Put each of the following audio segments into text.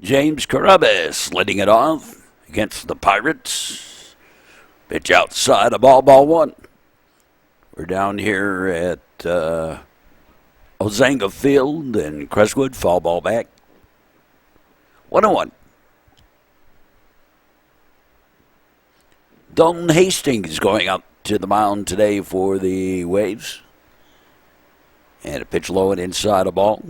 James Carabas leading it off against the Pirates. Pitch outside of ball one. We're down here at Ozanga Field in Crestwood. Foul ball back. 1-1. Dalton Hastings going up to the mound today for the Waves. And a pitch low and inside a ball.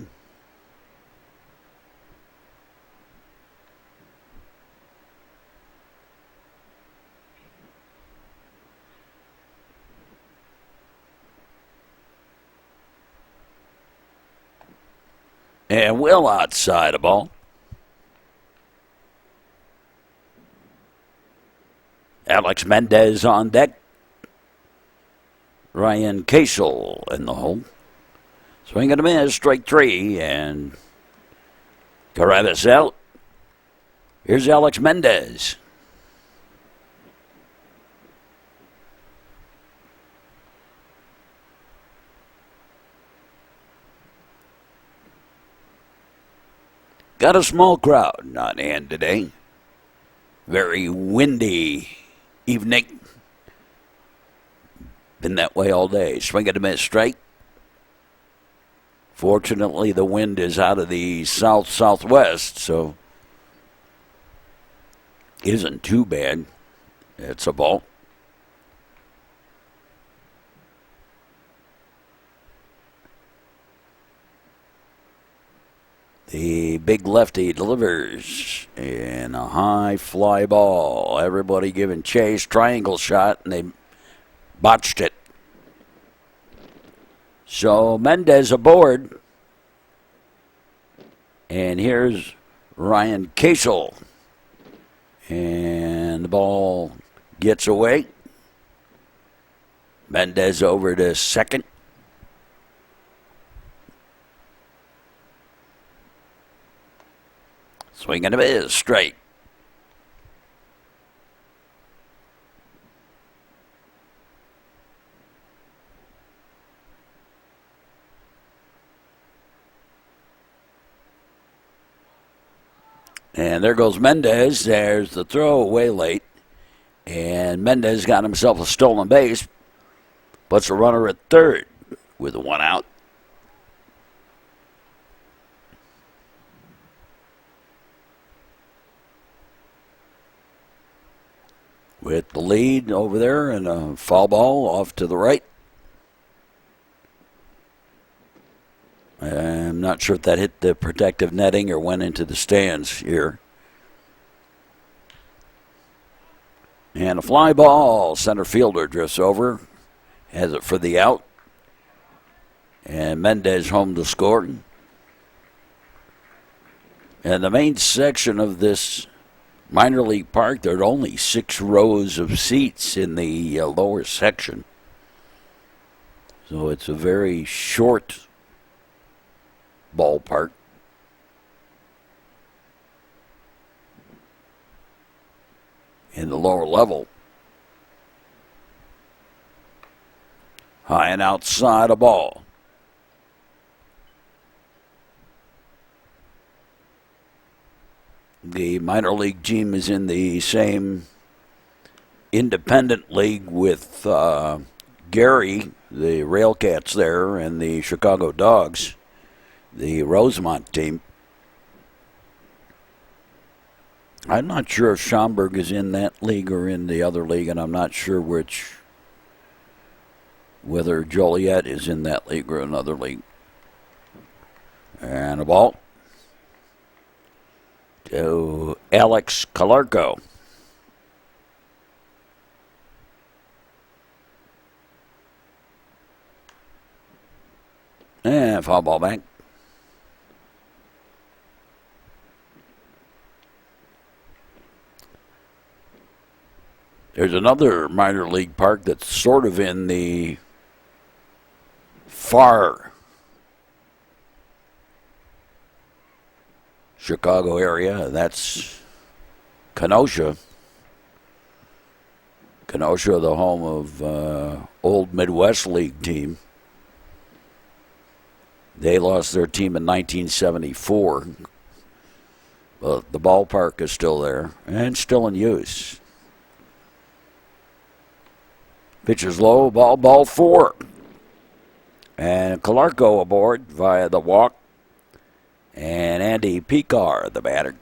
And well outside a ball. Alex Mendez on deck. Ryan Casel in the hole. Swing and a miss, strike three, and Carabas out. Here's Alex Mendez. Got a small crowd on hand today. Very windy evening. Been that way all day. Swing and a miss, strike. Fortunately, the wind is out of the south-southwest, so it isn't too bad. It's a ball. The big lefty delivers in a high fly ball. Everybody giving chase, triangle shot, and they botched it. So Mendez aboard. And here's Ryan Casel. And the ball gets away. Mendez over to second. Swing and a miss, straight. And there goes Mendez. There's the throw away late. And Mendez got himself a stolen base. Puts a runner at third with a one out. With the lead over there and a foul ball off to the right. I'm not sure if that hit the protective netting or went into the stands here. And a fly ball. Center fielder drifts over. Has it for the out. And Mendez home to score. And the main section of this minor league park, there are only 6 rows of seats in the lower section. So it's a very short ballpark. In the lower level. High and outside a ball. The minor league team is in the same independent league with Gary, the Railcats there, and the Chicago Dogs, the Rosemont team. I'm not sure if Schaumburg is in that league or in the other league, and I'm not sure whether Joliet is in that league or another league. And a ball to Alex Calarco. And foul ball back. There's another minor league park that's sort of in the far Chicago area. That's Kenosha. Kenosha, the home of old Midwest League team. They lost their team in 1974. But the ballpark is still there and still in use. Pitch is low, ball 4. And Calarco aboard via the walk. And Andy Picar, the batter.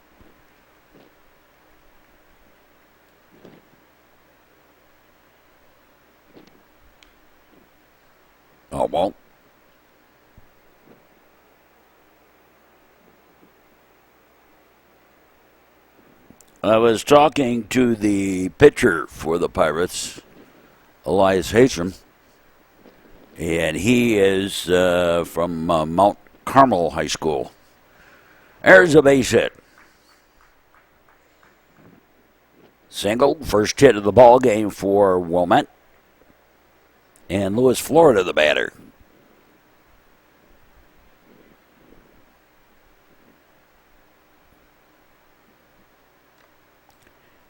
Oh, well. I was talking to the pitcher for the Pirates, Elias Hastrom, and he is from Mount Carmel High School. There's a base hit. Single, first hit of the ball game for Wilmette. And Louis, Florida, the batter.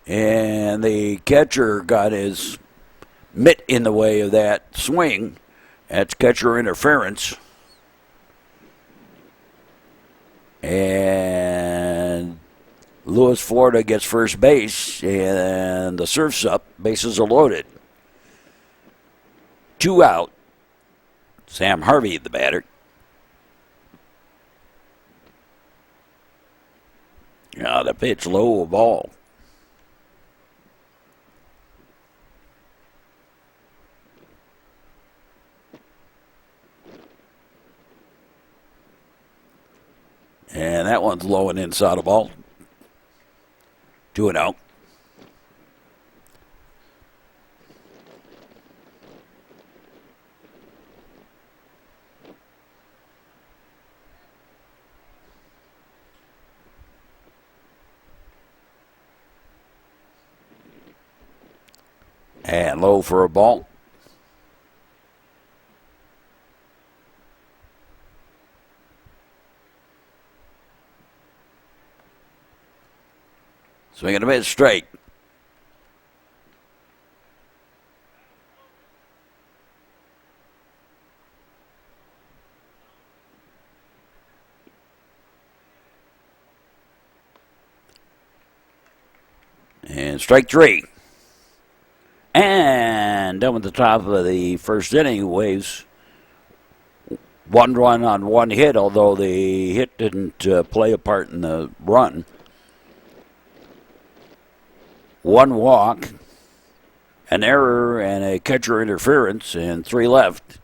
And the catcher got his mitt in the way of that swing. That's catcher interference. And Louis, Florida gets first base, and the surf's up. Bases are loaded. 2 out. Sam Harvey, the batter. Now the pitch low, ball. And that one's low and inside the ball. 2-0. And low for a ball. Swinging a bit straight. And strike 3. And down at the top of the first inning, Waves 1 run on 1 hit, although the hit didn't play a part in the run. 1 walk, an error, and a catcher interference, and 3 left.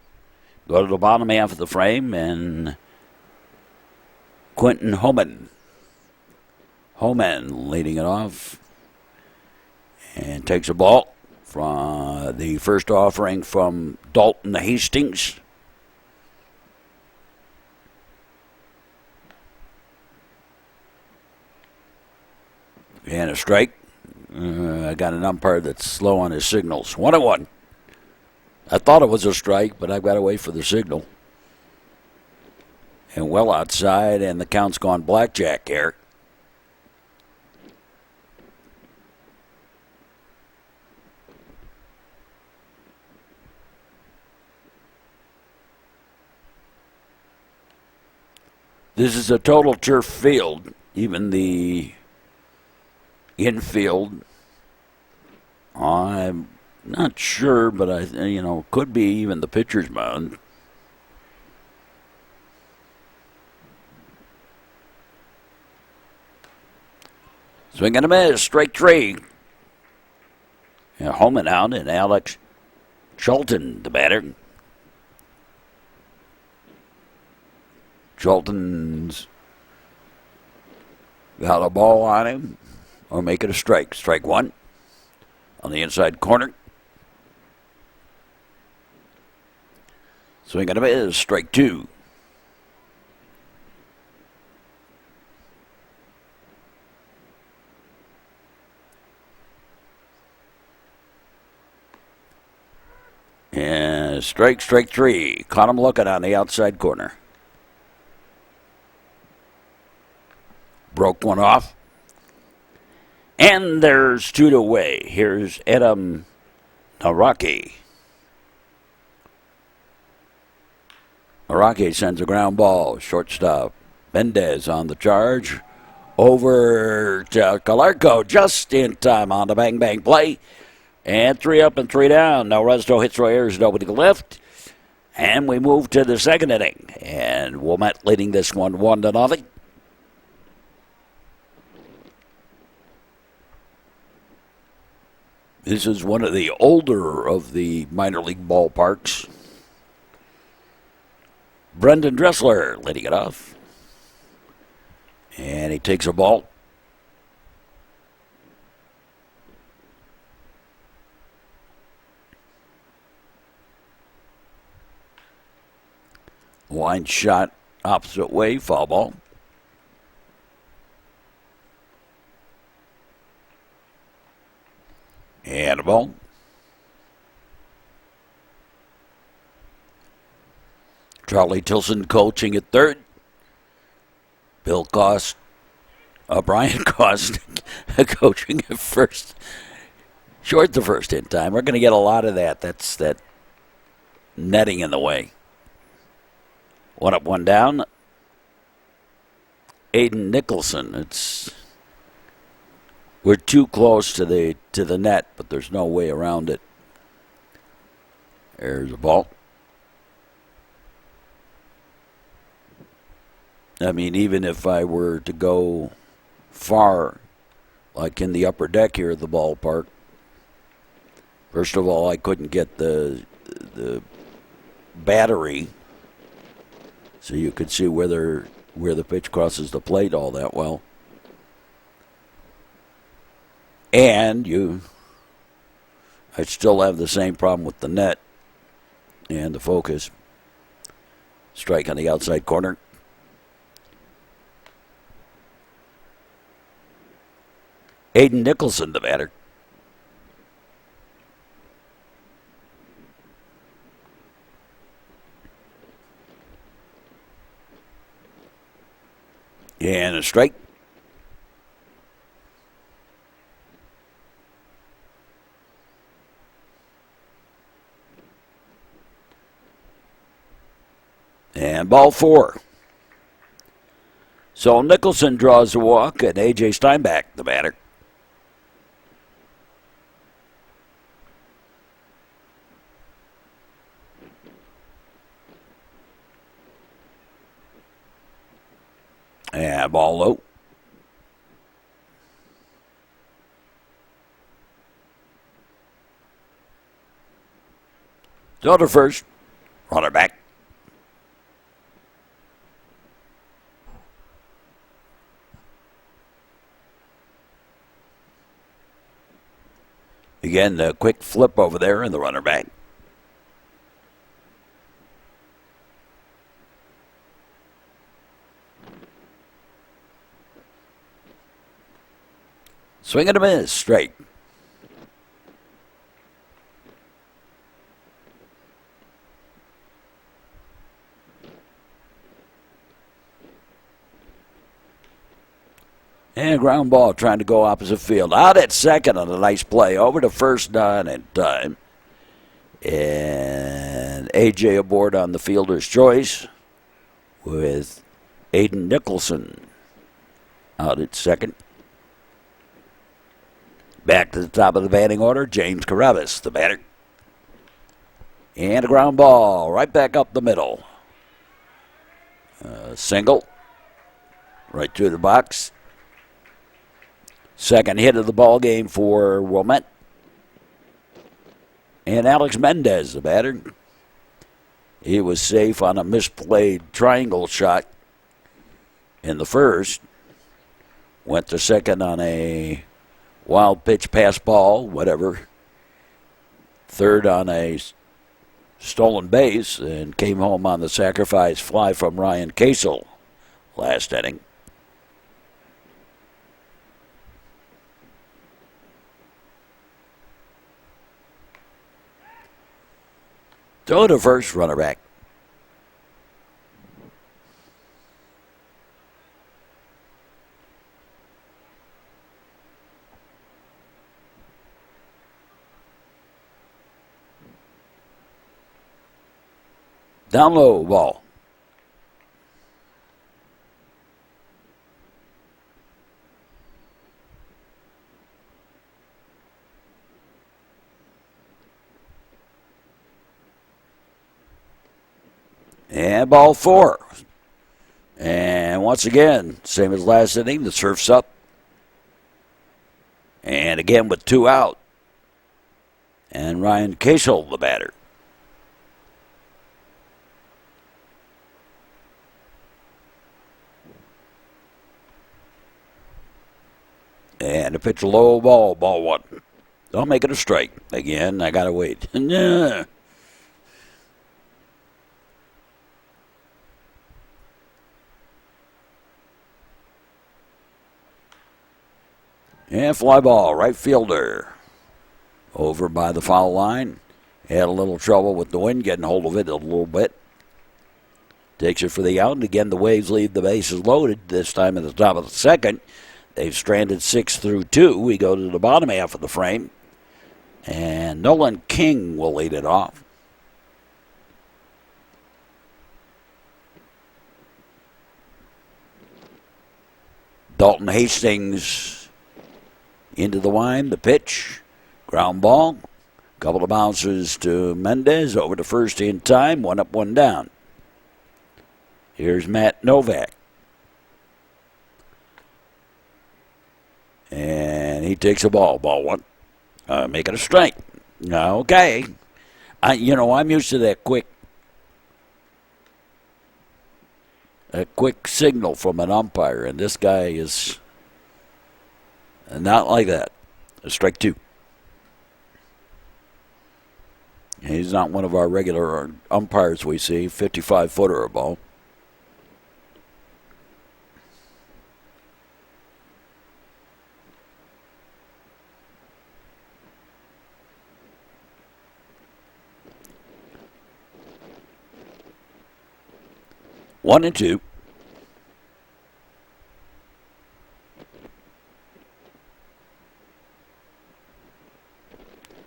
Go to the bottom half of the frame, and Quentin Homan leading it off, and takes a ball from the first offering from Dalton Hastings. And a strike. I got an umpire that's slow on his signals. 1-1. I thought it was a strike, but I've got to wait for the signal. And well outside, and the count's gone blackjack here. This is a total turf field. Even the infield, I'm not sure, but could be even the pitcher's mound. Swing and a miss, strike 3. And Homan out, and Alex Charlton, the batter. Charlton's got a ball on him, or make it a strike. Strike 1 on the inside corner. Swing and a miss, strike 2. And strike 3. Caught him looking on the outside corner. Broke one off. And there's 2 away. Here's Adam Naraki. Naraki sends a ground ball. Shortstop Mendez on the charge. Over to Calarco, just in time on the bang-bang play. And 3 up and 3 down. Now Resto hits Royers, nobody left. And we move to the second inning. And Wilmette leading this one 1-0. This is one of the older of the minor league ballparks. Brendan Dressler leading it off. And he takes a ball. Line shot opposite way, foul ball. And a ball. Charlie Tilson coaching at third. Brian Cost coaching at first. Short the first in time. We're going to get a lot of that. That's that netting in the way. 1 up, 1 down. Aiden Nicholson. We're too close to the net, but there's no way around it. There's a ball. I mean, even if I were to go far, like in the upper deck here at the ballpark, first of all, I couldn't get the battery so you could see where the pitch crosses the plate all that well. And I still have the same problem with the net and the focus. Strike on the outside corner. Aiden Nicholson, the batter. And a strike. And ball 4. So Nicholson draws a walk, and A.J. Steinbach, the batter. And ball low. So to first, runner back. Again, the quick flip over there and the runner back. Swing and a miss, straight. And ground ball trying to go opposite field. Out at second on a nice play. Over to first down in time. And A.J. aboard on the fielder's choice with Aiden Nicholson out at second. Back to the top of the batting order, James Carabas, the batter. And a ground ball right back up the middle. Single right through the box. Second hit of the ball game for Wilmette. And Alex Mendez, the batter. He was safe on a misplayed triangle shot in the first. Went to second on a wild pitch pass ball, whatever. Third on a stolen base and came home on the sacrifice fly from Ryan Casel last inning. Throw to first, runner back. Down low, ball. And ball 4. And once again, same as last inning, the Surf's up. And again with 2 out. And Ryan Cashel, the batter. And a pitch low ball, ball 1. Don't make it a strike. Again, I got to wait. And fly ball, right fielder. Over by the foul line. Had a little trouble with the wind getting hold of it a little bit. Takes it for the out. And again, the Waves leave the bases loaded. This time at the top of the second. They've stranded 6 through 2. We go to the bottom half of the frame. And Nolan King will lead it off. Dalton Hastings into the wind. The pitch. Ground ball. Couple of bounces to Mendez. Over to first in time. 1 up, 1 down. Here's Matt Novak. And he takes a ball. Ball 1. Make it a strike. Okay. I'm used to that quick signal from an umpire, and this guy is not like that. A strike 2. He's not one of our regular umpires we see. 55-footer a ball. One and 2.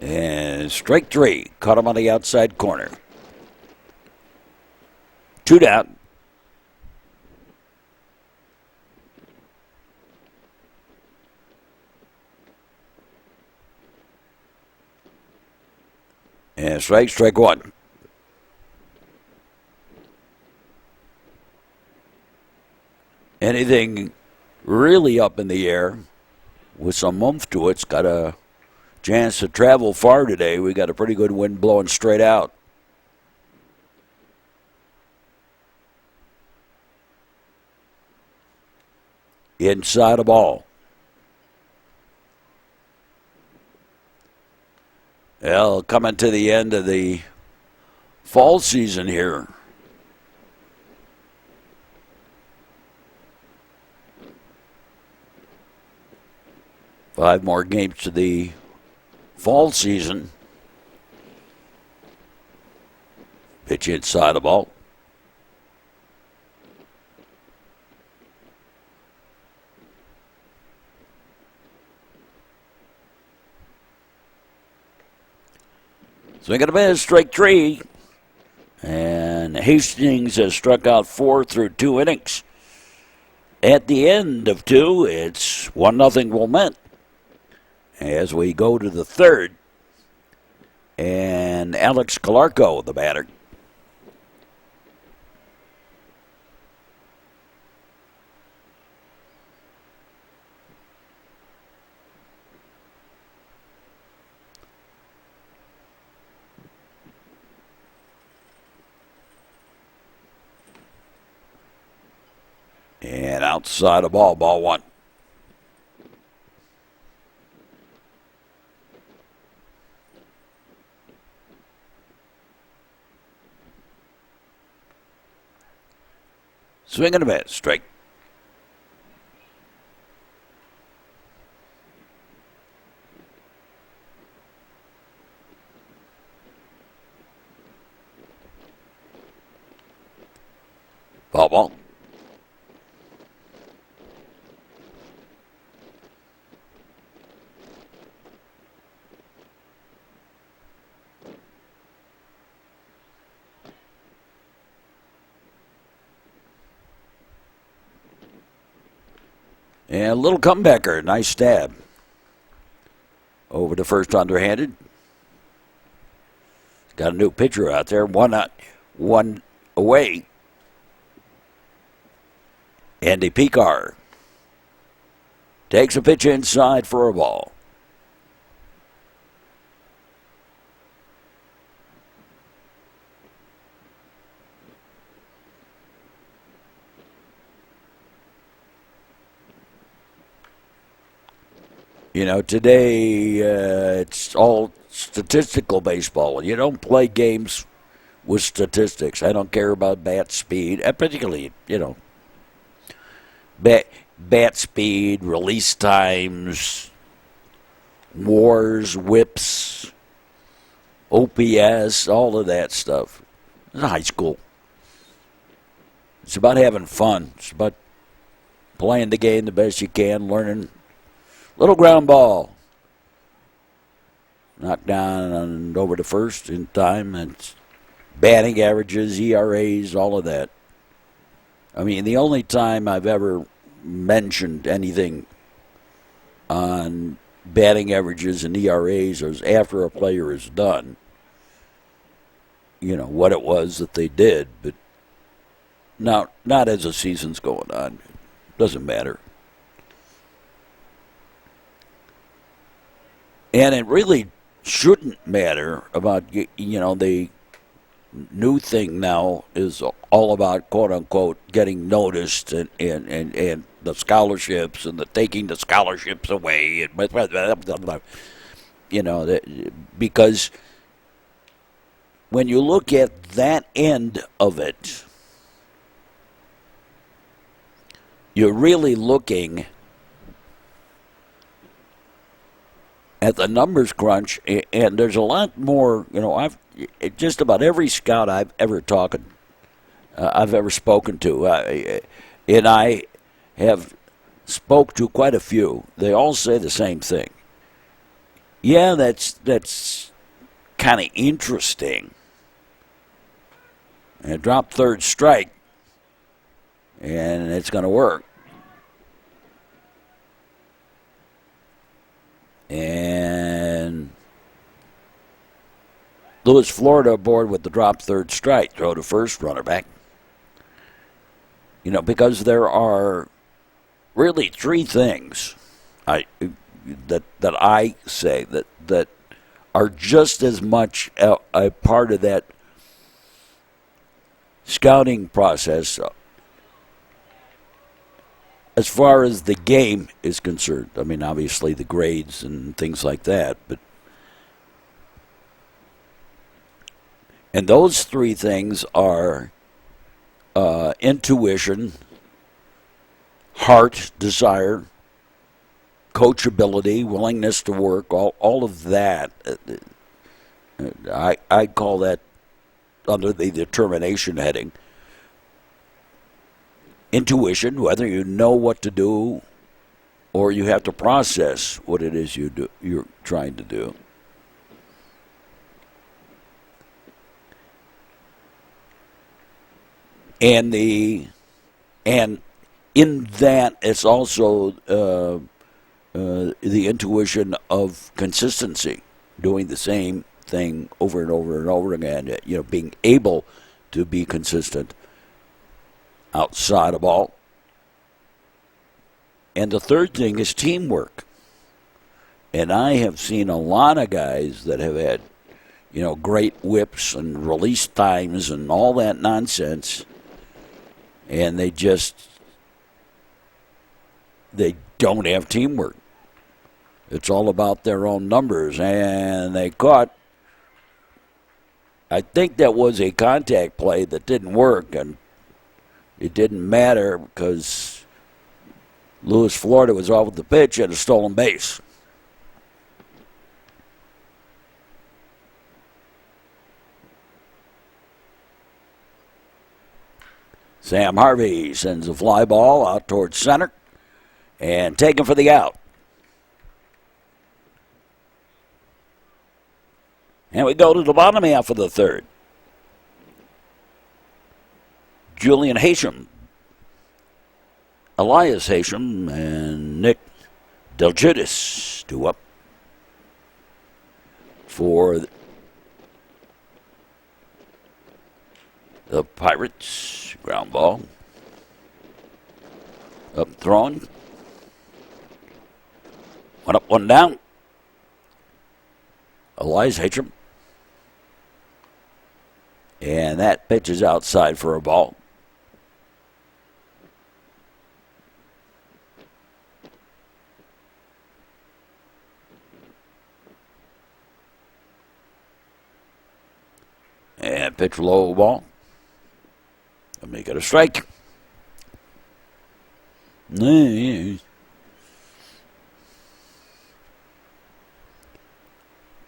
And strike 3. Caught him on the outside corner. 2 down. And strike 1. Anything really up in the air with some oomph to it's got a chance to travel far today. We got a pretty good wind blowing straight out. Inside a ball. Well, coming to the end of the fall season here. Five more games to the fall season. Pitch inside the ball. Swing and a miss, strike 3. And Hastings has struck out 4 through 2 innings. At the end of 2, it's 1-0 Wilmette. As we go to the third, and Alex Calarco, the batter. And outside the ball, ball 1. Swing and a miss, strike. Ball. And a little comebacker, nice stab. Over to first underhanded. Got a new pitcher out there. One away. Andy Picar takes a pitch inside for a ball. You know, today it's all statistical baseball. You don't play games with statistics. I don't care about bat speed, particularly, you know, bat speed, release times, WARs, whips, OPS, all of that stuff. It's high school. It's about having fun. It's about playing the game the best you can, learning. Little ground ball. Knocked down and over to first in time. It's batting averages, ERAs, all of that. I mean, the only time I've ever mentioned anything on batting averages and ERAs is after a player is done. You know, what it was that they did, but not as the season's going on. Doesn't matter. And it really shouldn't matter about, you know, the new thing now is all about, quote unquote, getting noticed and the scholarships and the taking the scholarships away. And blah, blah, blah, blah. You know, because when you look at that end of it, you're really looking at the numbers crunch, and there's a lot more. You know, just about every scout I've ever spoken to, and I have spoke to quite a few. They all say the same thing. Yeah, that's kind of interesting. And drop third strike, and it's going to work. And Louis, Florida aboard with the drop third strike, throw to first, runner back. You know, because there are really three things that I say that are just as much a part of that scouting process as far as the game is concerned. I mean, obviously the grades and things like that, and those three things are intuition, heart, desire, coachability, willingness to work, all of that. I call that under the determination heading. Intuition, whether you know what to do or you have to process what it is you're trying to do. And in that, it's also the intuition of consistency, doing the same thing over and over and over again. You know, being able to be consistent outside of ball. And the third thing is teamwork. And I have seen a lot of guys that have had, you know, great whips and release times and all that nonsense, and they don't have teamwork. It's all about their own numbers, and they caught, I think that was a contact play that didn't work, and it didn't matter because Louis, Florida was off with the pitch at a stolen base. Sam Harvey sends a fly ball out towards center and taken for the out. And we go to the bottom half of the third. Julian Haysham, Elias Haysham, and Nick Delgidis, 2 up for The Pirates, ground ball. Up throwing. One up, one down. Elias Hatram. And that pitch is outside for a ball. And pitch low ball. I'll make it a strike.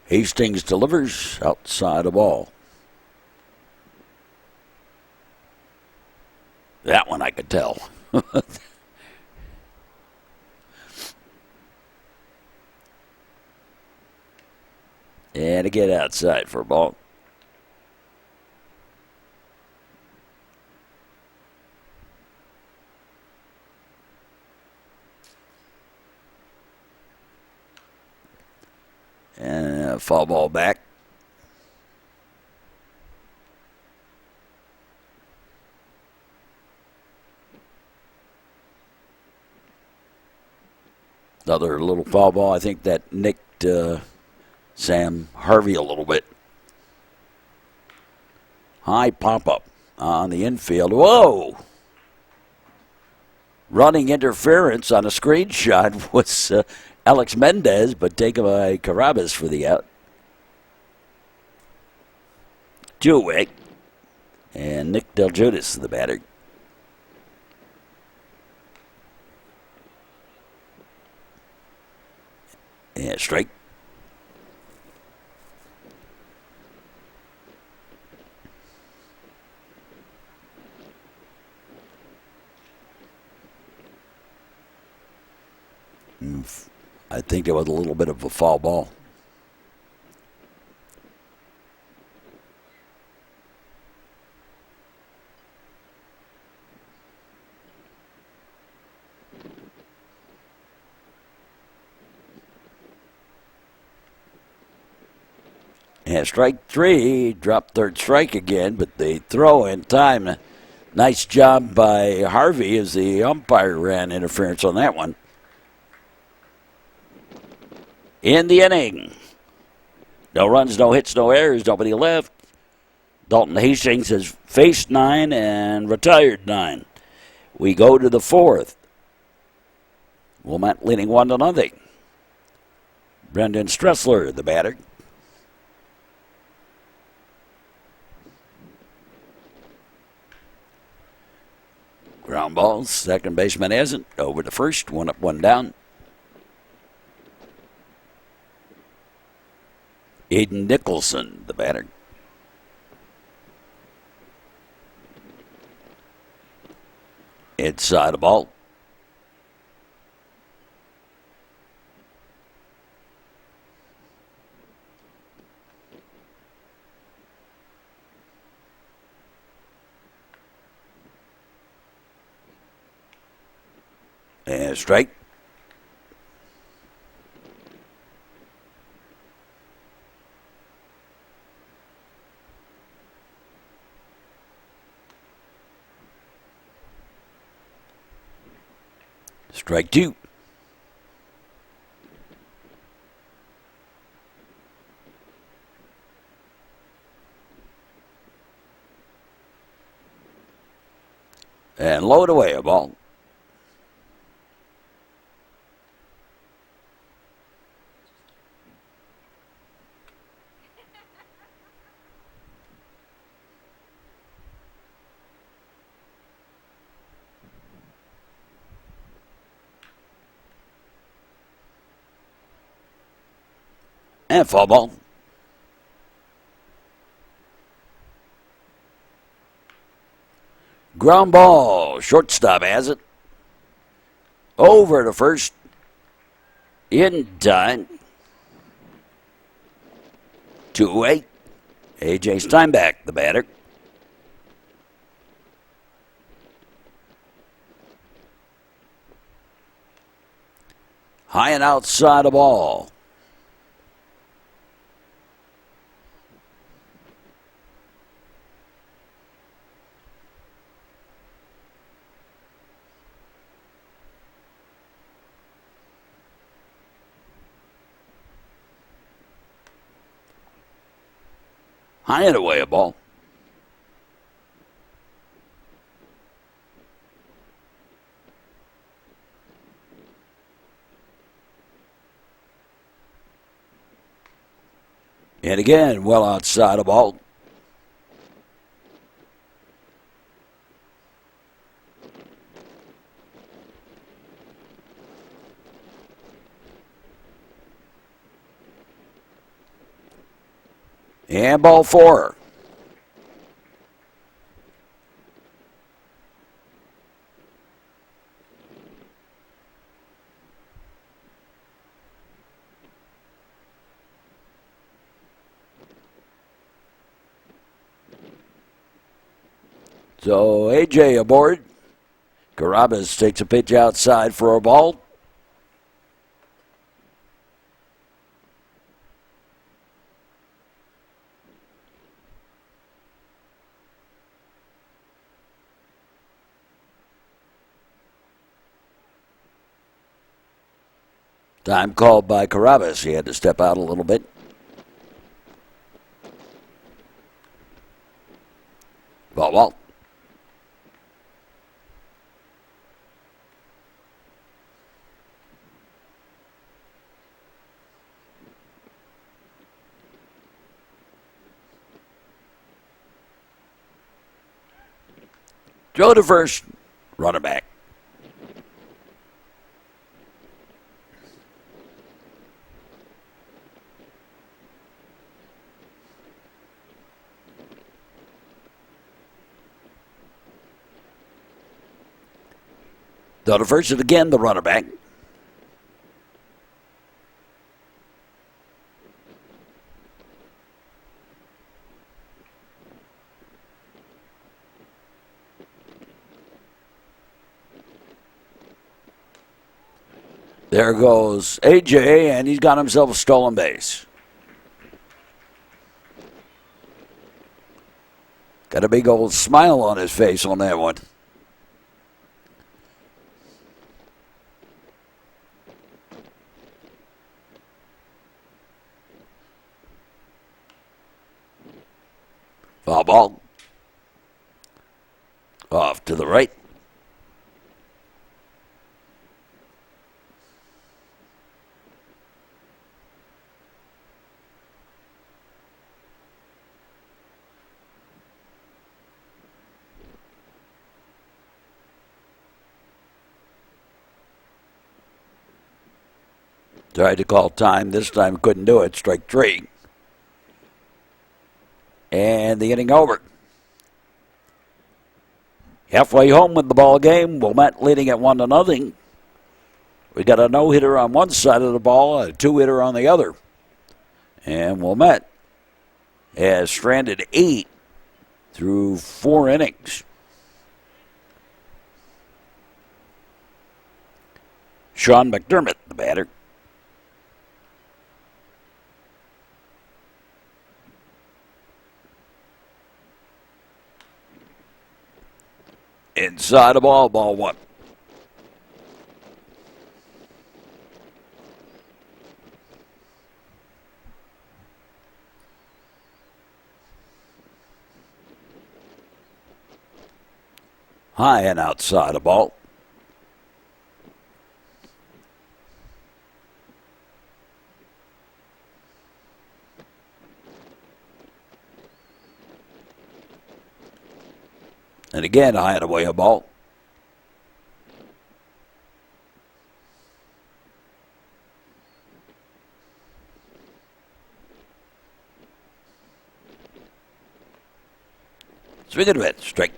Hastings delivers outside the ball. That one I could tell. And to get outside for a ball. And a foul ball back. Another little foul ball. I think that nicked Sam Harvey a little bit. High pop-up on the infield. Whoa! Running interference on a screenshot was Alex Mendez, but taken by Carabas for the out. 2-away. And Nick Del Giudice, the batter. Yeah, strike. I think it was a little bit of a foul ball. Yeah, strike three, dropped third strike again, but they throw in time. Nice job by Harvey as the umpire ran interference on that one. In the inning, no runs, no hits, no errors, nobody left. Dalton Hastings has faced 9 and retired 9. We go to the 4th. Wilmette leading 1-0. Brendan Stressler, the batter. Ground ball, second baseman hasn't. Over to first, 1 up, 1 down. Aiden Nicholson, the batter. Inside the ball. And strike. Strike 2. And low it away, a ball. And foul ball. Ground ball. Shortstop has it. Over to first. In time. 2-8. A.J. Steinbach, the batter. High and outside the ball. High and away a ball. And again, well outside a ball. And ball 4. So AJ aboard. Carabas takes a pitch outside for a ball. Time called by Carabas. He had to step out a little bit. Ball. Throw to first. Runner back. Throw to first, and again the runner back. There goes AJ, and he's got himself a stolen base. Got a big old smile on his face on that one. Foul ball. Off to the right. Tried to call time. This time couldn't do it. Strike 3. And the inning over. Halfway home with the ball game. Wilmette leading at 1-0. We got a no-hitter on one side of the ball, a two-hitter on the other. And Wilmette has stranded 8 through 4 innings. Sean McDermott, the batter. Inside the ball 1. High and outside the ball. And again, high and away a ball. Swing and miss, strike.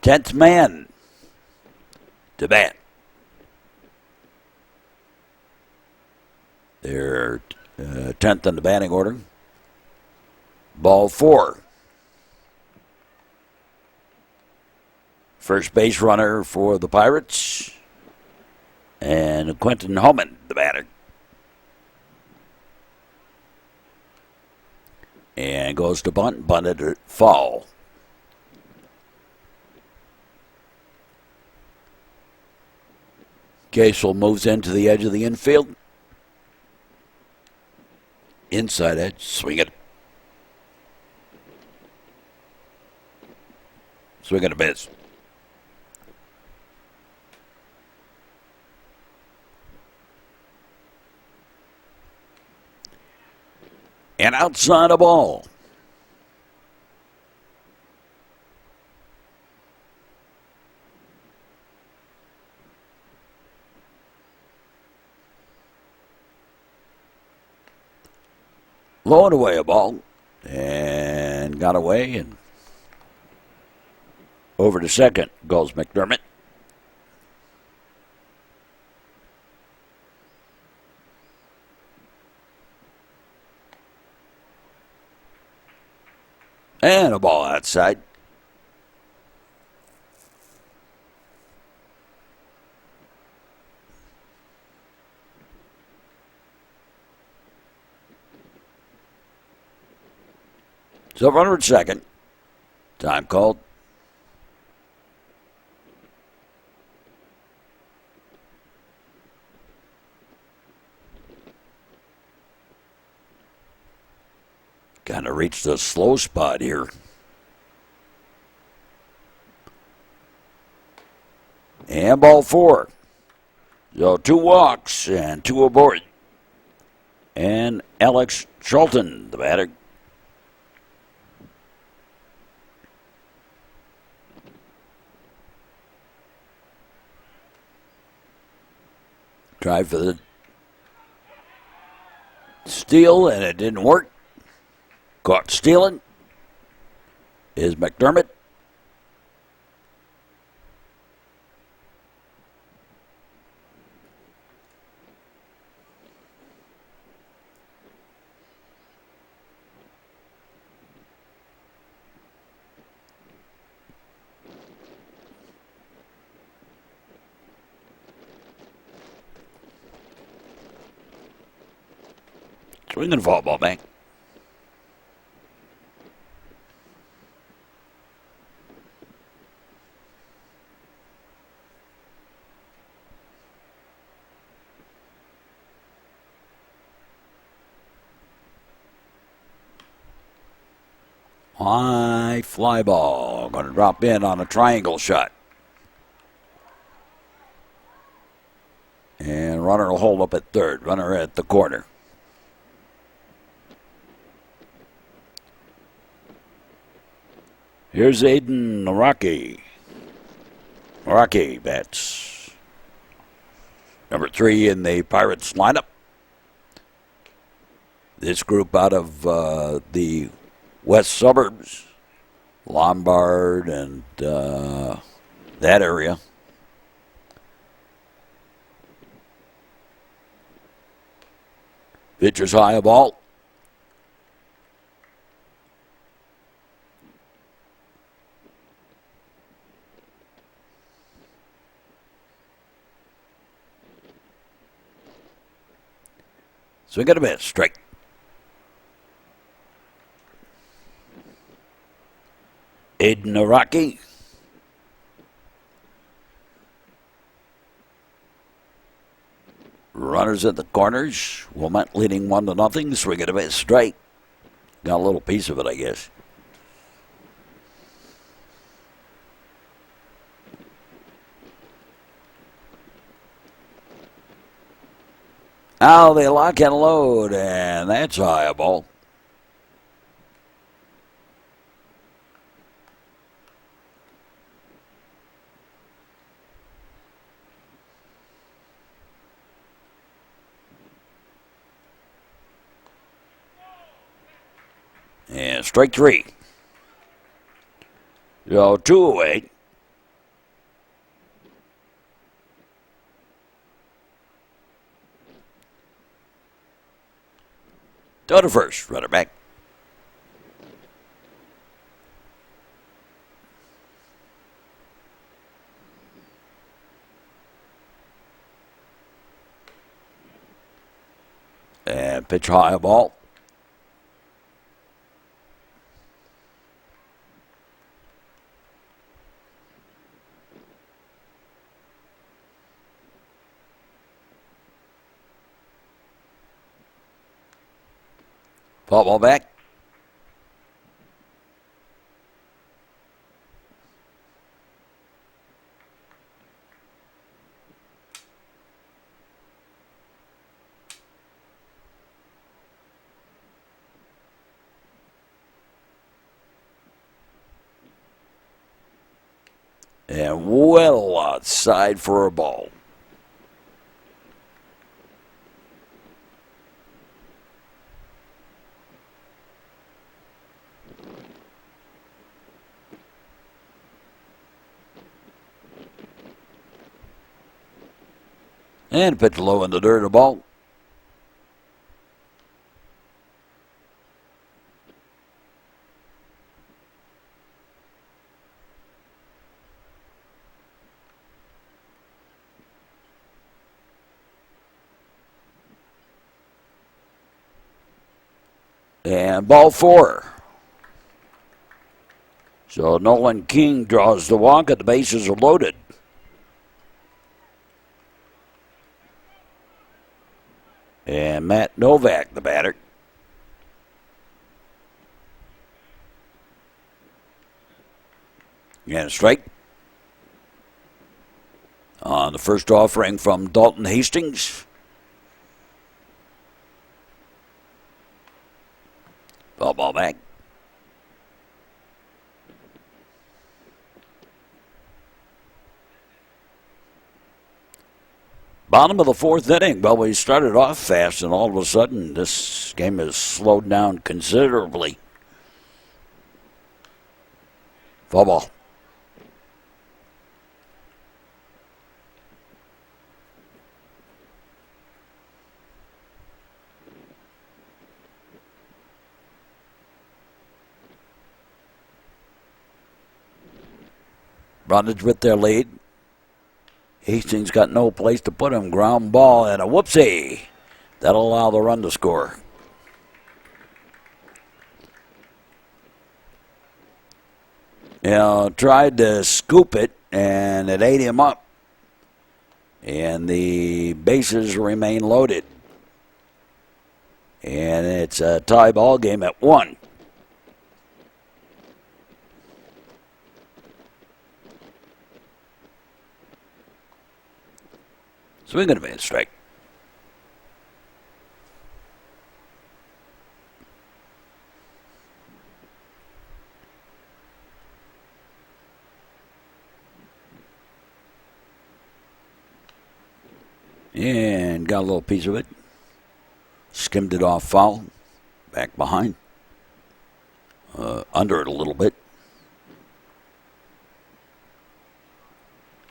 Tenth man to bat. They're 10th in the batting order. Ball 4. First base runner for the Pirates. And Quentin Homan, the batter. And goes to bunt, bunted it foul. Gasel moves into the edge of the infield. Inside edge, swing it. Swing and a miss. And outside a ball. Low and away a ball. And got away, and over to second goes McDermott. And a ball outside. So runner at second. Time called. Kind of reached a slow spot here. And ball four. So 2 walks and 2 aboard. And Alex Schulten, the batter. Tried for the steal, and it didn't work. Caught stealing is McDermott. Swinging the ball back. High fly ball. Going to drop in on a triangle shot. And runner will hold up at third. Runner at the corner. Here's Aiden Naraki. Naraki bats. Number 3 in the Pirates lineup. This group out of the west suburbs, Lombard and that area. Pitcher's high a ball. Swing and a miss, strike. Aiden Naraki. Runners at the corners. Wilmette leading 1-0. Swing and a miss, strike. Got a little piece of it, I guess. Now they lock and load, and that's high a ball. And strike 3. So 2 away. Go to first, runner back. And pitch high ball. Foul ball back. And well outside for a ball. And pitch low in the dirt, a ball. And ball 4. So Nolan King draws the walk, and the bases are loaded. And Matt Novak, the batter. And a strike. On the first offering from Dalton Hastings. Foul ball back. Bottom of the 4th inning. Well, we started off fast, and all of a sudden, this game has slowed down considerably. Foul ball. Brundage with their lead. Hastings got no place to put him. Ground ball and a whoopsie. That'll allow the run to score. Tried to scoop it, and it ate him up. And the bases remain loaded. And it's a tie ball game at 1. Swing and a miss, strike. And got a little piece of it. Skimmed it off foul. Back behind. Under it a little bit.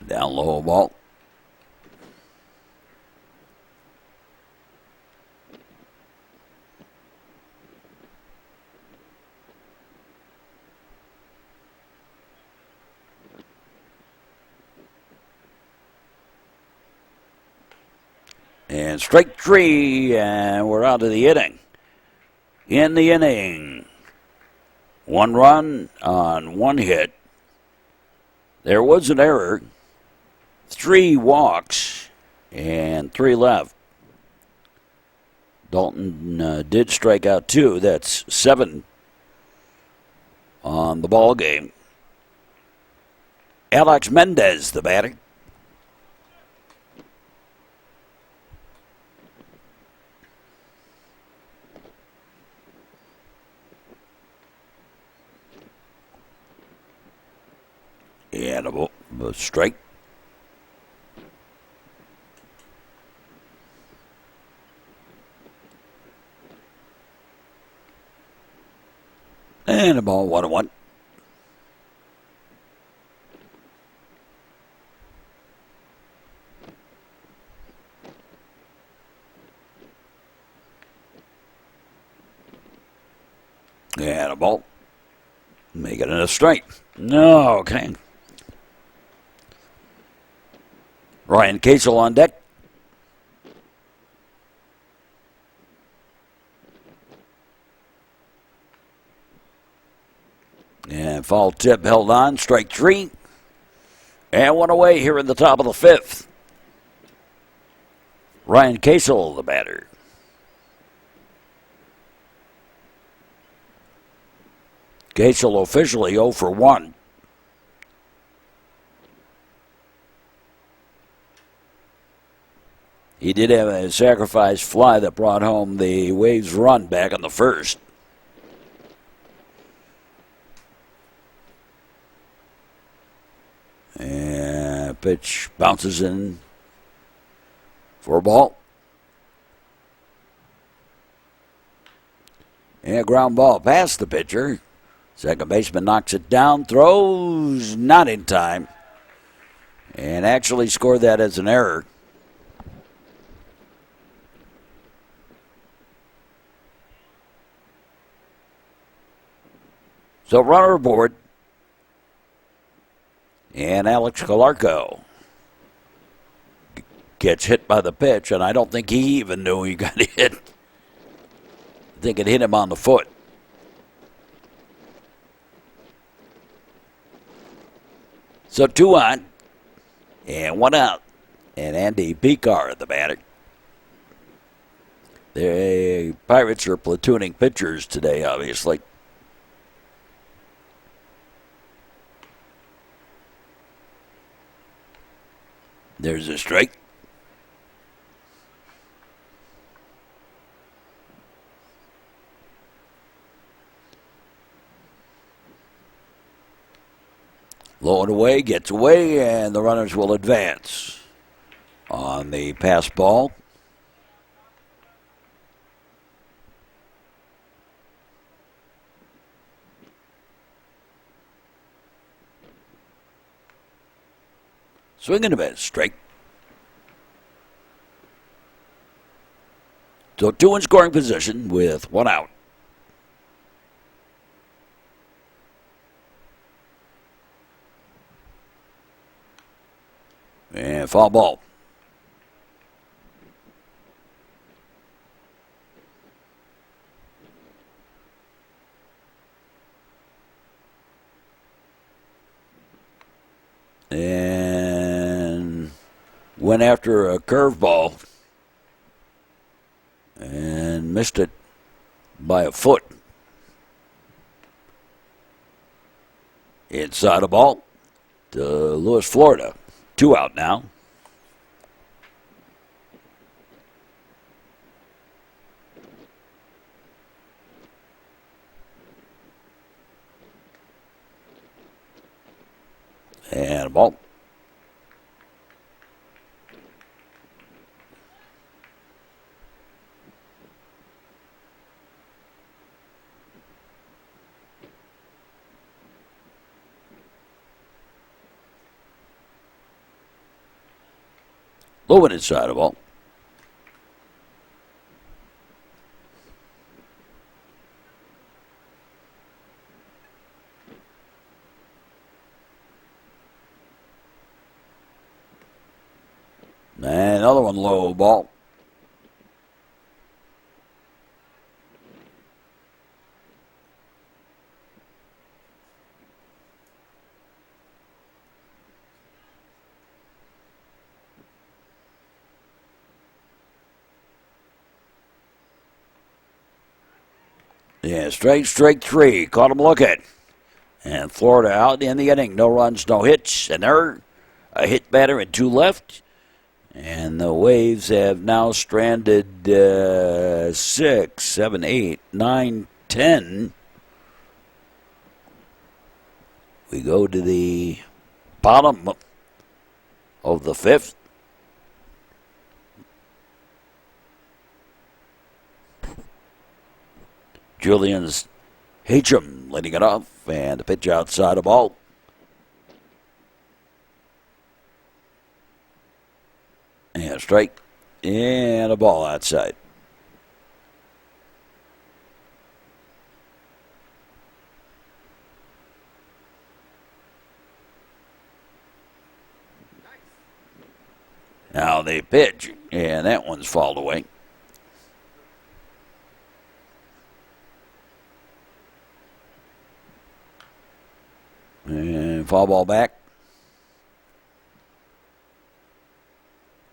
Down low ball. And strike 3, and we're out of the inning. In the inning, 1 run on 1 hit. There was an error, 3 walks, and 3 left. Dalton did strike out 2. That's 7 on the ball game. Alex Mendez, the batter. And a strike. And a ball, 1-1. And a ball. Make it a strike. No, okay. Ryan Casel on deck. And foul tip held on. Strike 3. And 1 away here in the top of the 5th. Ryan Casel, the batter. Gaisel officially 0 for 1. He did have a sacrifice fly that brought home the Waves run back in the first. And pitch bounces in for a ball. And ground ball past the pitcher. Second baseman knocks it down, throws not in time, and actually scored that as an error. So runner aboard. And Alex Calarco gets hit by the pitch, and I don't think he even knew he got hit. I think it hit him on the foot. So 2 on and 1 out. And Andy Picar, the batter. The Pirates are platooning pitchers today, obviously. There's a strike. Low and away, gets away, and the runners will advance on the pass ball. Swing and a miss, strike. So 2 in scoring position with 1 out. And foul ball. And went after a curveball and missed it by a foot. Inside a ball to Lewis, Florida. 2 out now. And a ball. Moving inside a ball. And another one low ball. Yeah, strike 3. Caught him looking. And Florida out in the inning. No runs, no hits. An error. A hit batter and 2 left. And the Waves have now stranded 6, 7, 8, 9, 10. We go to the bottom of the 5th. Julian's Hacham leading it off, and the pitch outside of ball. And a strike, and a ball outside. Now they pitch, and that one's fouled away. And foul ball back.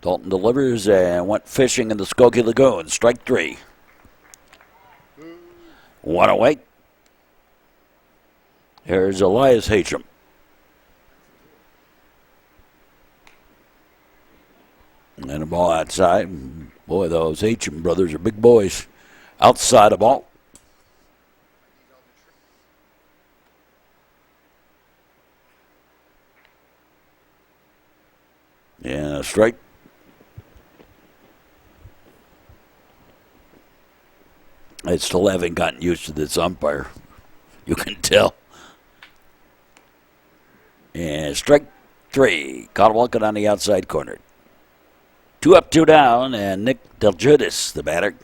Dalton delivers and went fishing in the Skokie Lagoon. Strike 3. 1 away. Here's Elias Hatcham. And a ball outside. Boy, those Hatcham brothers are big boys. Outside the ball. And a strike. I still haven't gotten used to this umpire. You can tell. And strike 3. Caught on the outside corner. 2 up, 2 down, and Nick Delgidis, the batter.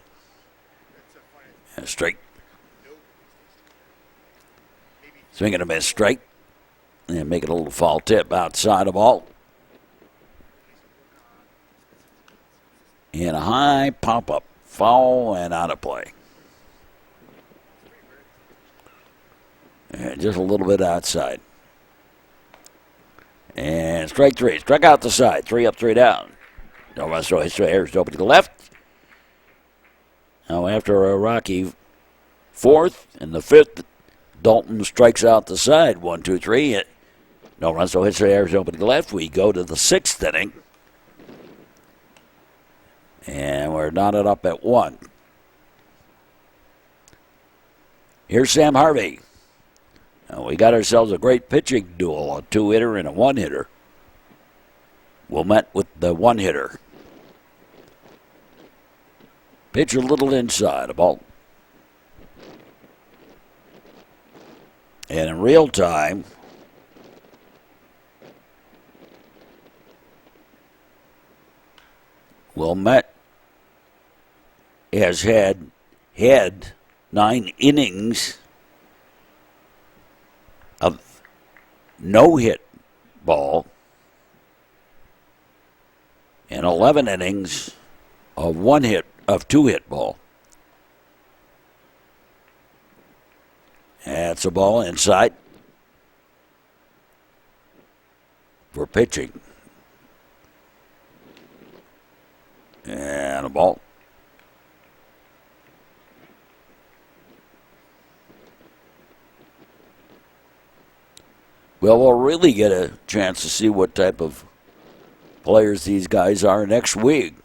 And strike. Swing and a miss, strike. And make it a little foul tip outside the ball. And a high pop-up. Foul and out of play. And just a little bit outside. And strike 3. Struck out the side. 3 up, 3 down. No run, so his airs open to the left. Now after a rocky 4th and the 5th, Dalton strikes out the side. 1, 2, 3. No run, so his airs open to the left. We go to the 6th inning. And we're knotted up at 1. Here's Sam Harvey. Now we got ourselves a great pitching duel, a 2-hitter and a 1-hitter. Wilmette with the 1-hitter. Pitch a little inside, a ball. And in real time, Wilmette has had 9 innings of no-hit ball and 11 innings of 2-hit ball. That's a ball inside for pitching. And a ball. Well, we'll really get a chance to see what type of players these guys are next week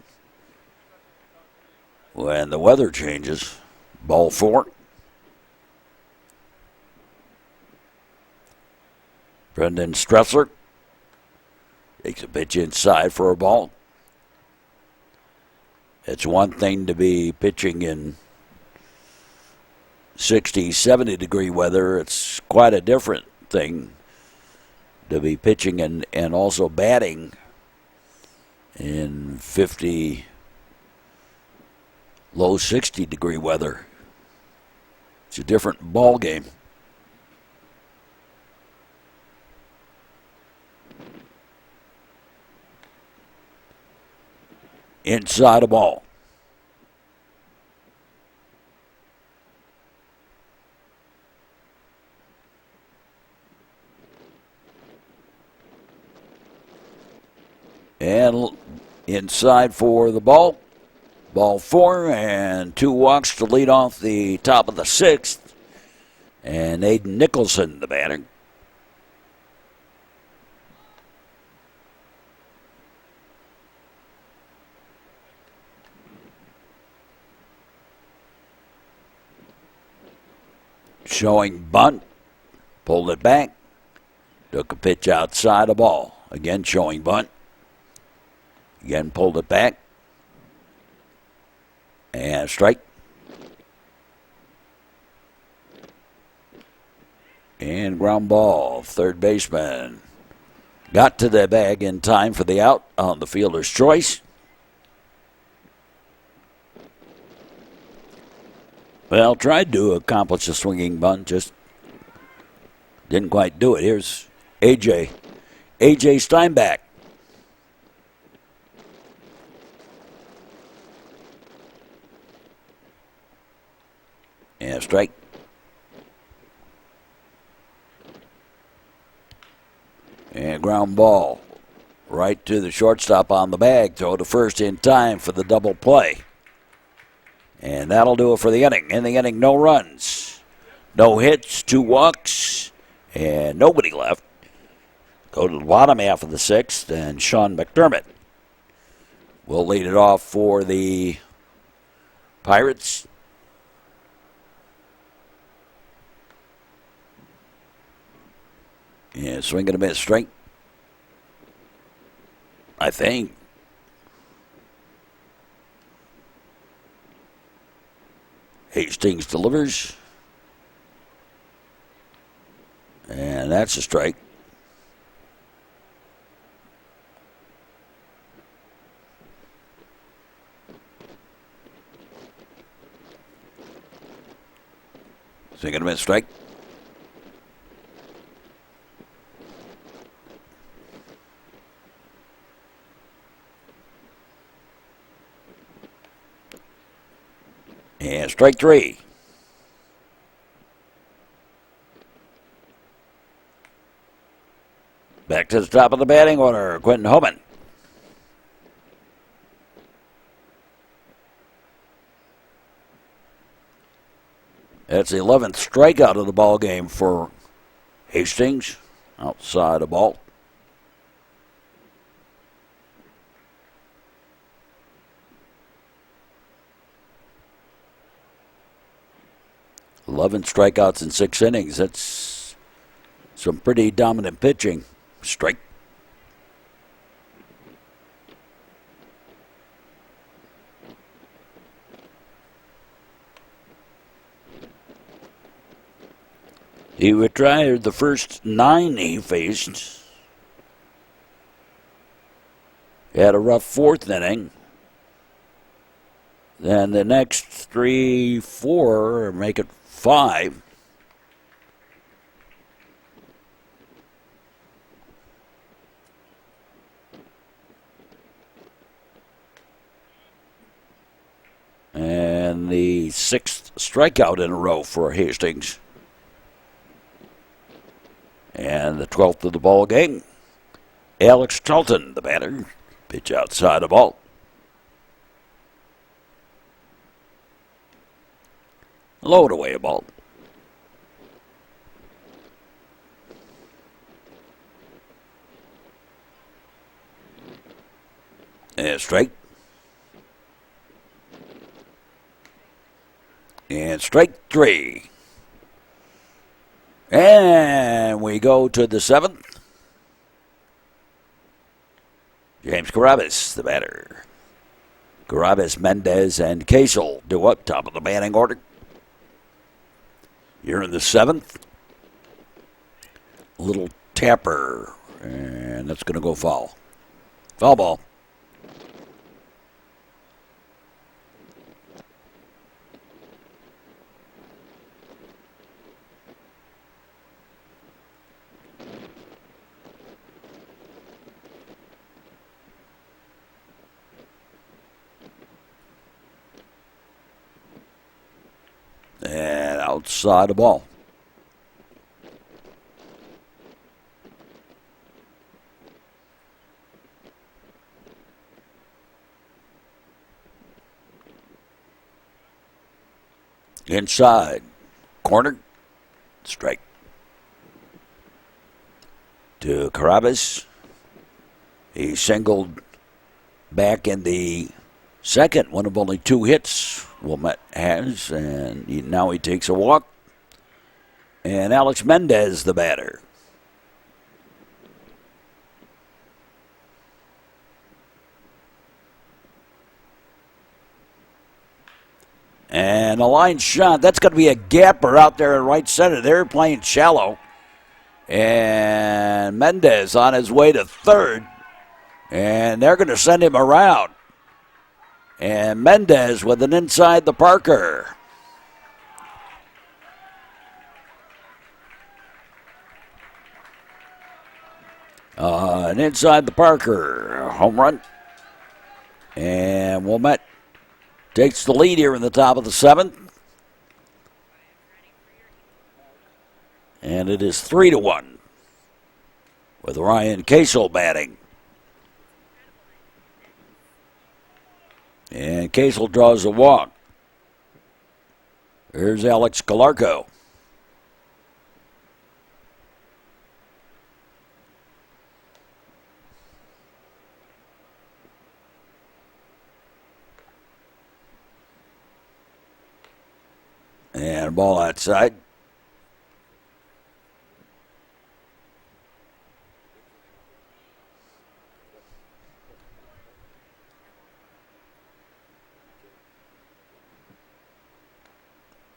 when the weather changes. Ball 4. Brendan Stressler takes a pitch inside for a ball. It's one thing to be pitching in 60, 70 degree weather. It's quite a different thing to be pitching and also batting in 50, low 60 degree weather. It's a different ball game. Inside a ball. And inside for the ball. Ball 4 and 2 walks to lead off the top of the 6th. And Aiden Nicholson, the batter. Showing bunt. Pulled it back. Took a pitch outside the ball. Again showing bunt. Again pulled it back. And strike. And ground ball. Third baseman got to the bag in time for the out on the fielder's choice. Well, tried to accomplish a swinging bunt, just didn't quite do it. Here's A.J. Steinbach. And strike. And ground ball right to the shortstop on the bag. Throw to first in time for the double play. And that'll do it for the inning. In the inning, no runs, no hits, 2 walks, And nobody left. Go to the bottom half of the sixth, and Sean McDermott will lead it off for the Pirates. Yeah, swing and a miss straight. I think. Hastings delivers. And that's a strike. Swing and a miss strike. And strike three. Back to the top of the batting order, Quentin Homan. That's the 11th strikeout of the ball game for Hastings, outside the ball. Eleven strikeouts in 6 innings. That's some pretty dominant pitching. Strike. He retired the first 9 he faced. He had a rough 4th inning. Then the next 3, 4 make it 5. And the 6th strikeout in a row for Hastings. And the 12th of the ball game. Alex Charlton, the batter. Pitch outside the ball. Load away a ball. And strike. And strike 3. And we go to the 7th. James Carabas, the batter. Carabas, Mendez, and Casel do up top of the batting order. You're in the 7th. Little tapper. And that's going to go foul. Foul ball. And outside the ball. Inside. Corner. Strike. To Carabas. He singled back in the 2nd, one of only 2 hits Wilmette has, and now he takes a walk. And Alex Mendez, the batter. And a line shot. That's going to be a gapper out there in right center. They're playing shallow. And Mendez on his way to 3rd. And they're going to send him around. And Mendez with an inside the Parker. An inside the Parker home run. And Wilmette takes the lead here in the top of the 7th. And it is 3-1 with Ryan Casel batting. And Casel draws a walk. Here's Alex Calarco. a ball outside.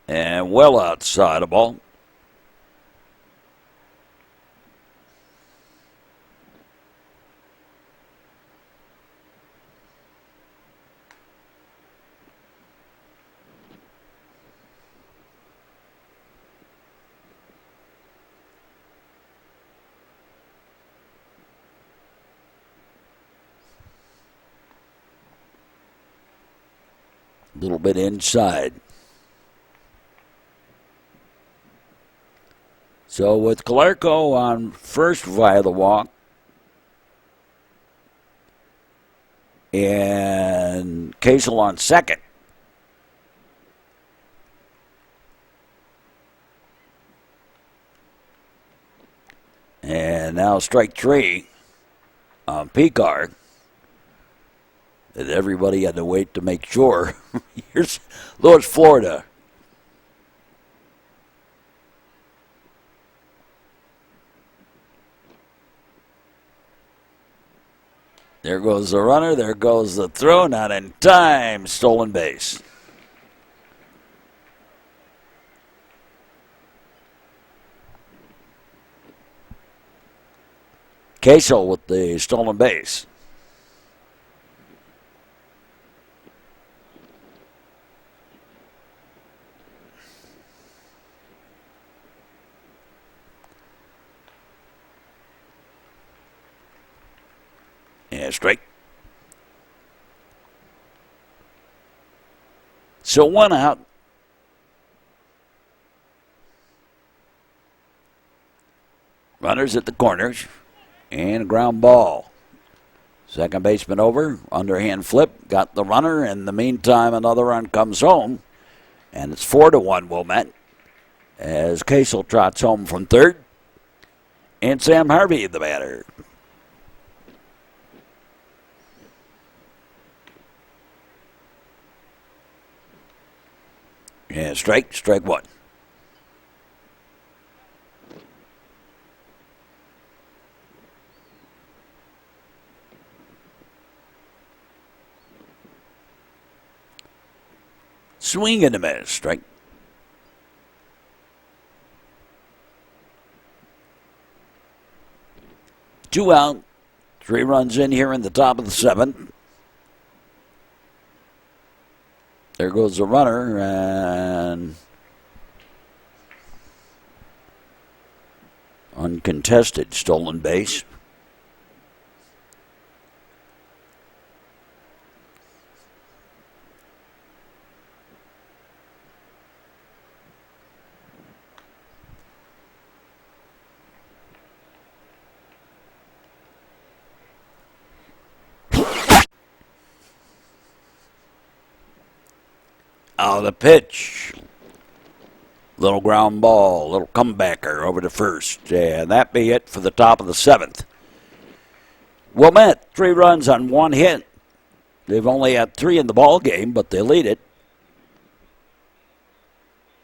And well outside a ball. A little bit inside. So with Calarco on first via the walk, and Casel on second. And now strike three on Picard. That everybody had to wait to make sure. Here's Lewis, Florida. There goes the runner. There goes the throw. Not in time. Stolen base. Casel with the stolen base. Yeah, straight. So one out. Runners at the corners. And a ground ball. Second baseman over. Underhand flip. Got the runner. In the meantime, another run comes home. And it's 4-1 Wilmette. As Casel trots home from third. And Sam Harvey, the batter. Yeah, strike one. Swing and a miss, strike. Two out, 3 runs in here in the top of the 7th. There goes the runner, and uncontested stolen base. Oh, the pitch. Little ground ball, little comebacker over to first. And that be it for the top of the 7th. Wilmette, 3 runs on 1 hit. They've only had 3 in the ball game, but they lead it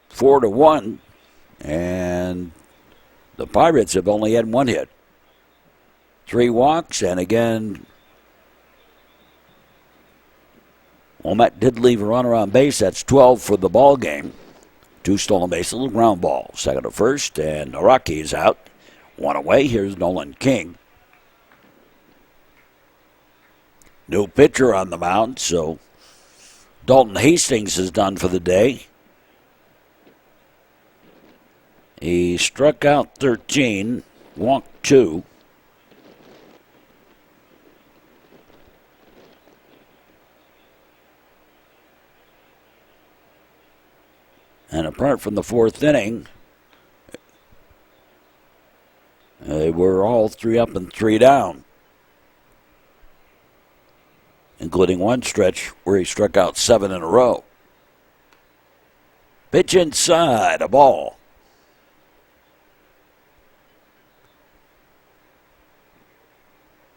4-1. And the Pirates have only had 1 hit. 3 walks, and again, Wilmette did leave a runner on base. That's 12 for the ball game. 2 stolen bases, a little ground ball. Second to first, and the Rockies out. 1 away. Here's Nolan King. New pitcher on the mound, so Dalton Hastings is done for the day. He struck out 13, walked 2. And apart from the 4th inning, they were all 3 up and 3 down, including one stretch where he struck out 7 in a row. Pitch inside, a ball.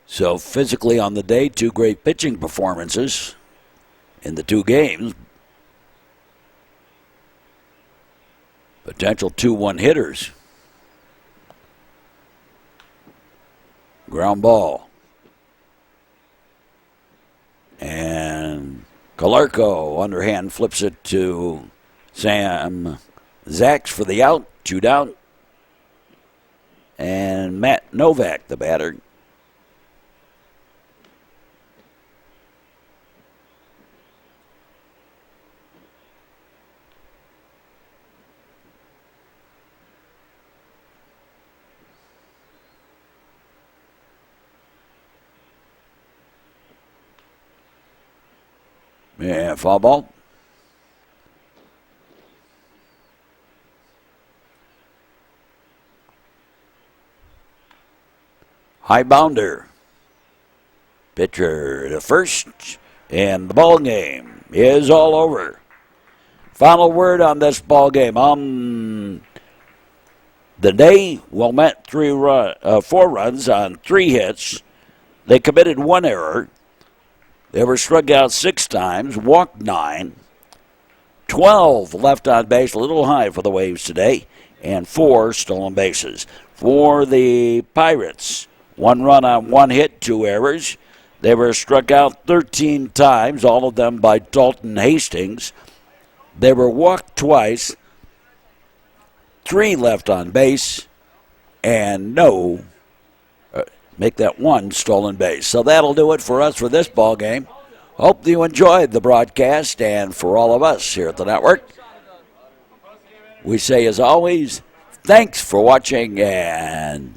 So physically on the day, 2 great pitching performances in the 2 games. Potential 2-1 hitters. Ground ball. And Calarco underhand flips it to Sam Zaks for the out. 2 down. And Matt Novak, the batter. Yeah, foul ball. High bounder. Pitcher to first, and the ball game is all over. Final word on this ball game. On the day, Wilmette 4 runs on 3 hits. They committed 1 error. They were struck out 6 times, walked 9, 12 left on base, a little high for the Waves today, and 4 stolen bases. For the Pirates, 1 run on 1 hit, 2 errors. They were struck out 13 times, all of them by Dalton Hastings. They were walked twice, 3 left on base, and make that 1 stolen base. So that'll do it for us for this ball game. Hope you enjoyed the broadcast, and for all of us here at the network, we say as always, thanks for watching, and